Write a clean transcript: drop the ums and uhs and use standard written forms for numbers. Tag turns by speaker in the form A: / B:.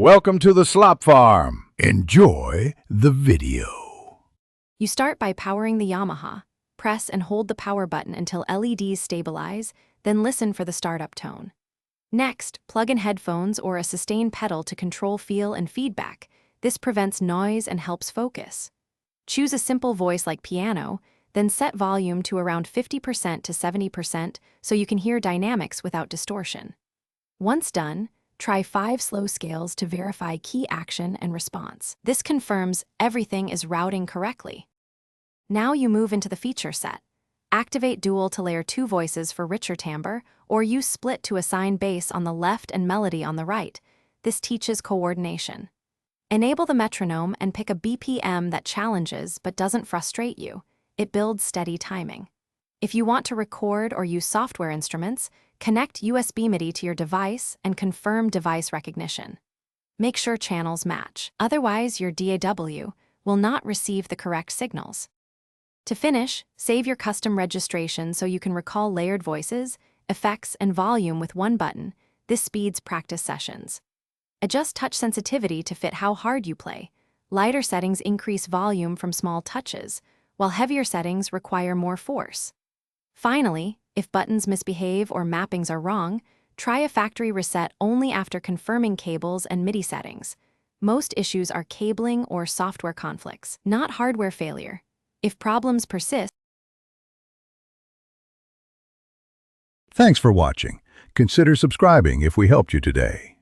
A: Welcome to the Slop Farm. Enjoy the video.
B: You start by powering the Yamaha. Press and hold the power button until LEDs stabilize, then listen for the startup tone. Next, plug in headphones or a sustain pedal to control feel and feedback. This prevents noise and helps focus. Choose a simple voice like piano, then set volume to around 50% to 70% so you can hear dynamics without distortion. Once done, try 5 slow scales to verify key action and response. This confirms everything is routing correctly. Now you move into the feature set. Activate dual to layer 2 voices for richer timbre, or use split to assign bass on the left and melody on the right. This teaches coordination. Enable the metronome and pick a BPM that challenges but doesn't frustrate you. It builds steady timing. If you want to record or use software instruments, connect USB MIDI to your device and confirm device recognition. Make sure channels match, otherwise your DAW will not receive the correct signals. To finish, save your custom registration so you can recall layered voices, effects, and volume with one button. This speeds practice sessions. Adjust touch sensitivity to fit how hard you play. Lighter settings increase volume from small touches, while heavier settings require more force. Finally, if buttons misbehave or mappings are wrong, try a factory reset only after confirming cables and MIDI settings. Most issues are cabling or software conflicts, not hardware failure. If problems persist,
A: Thanks for watching. Consider subscribing if we helped you today.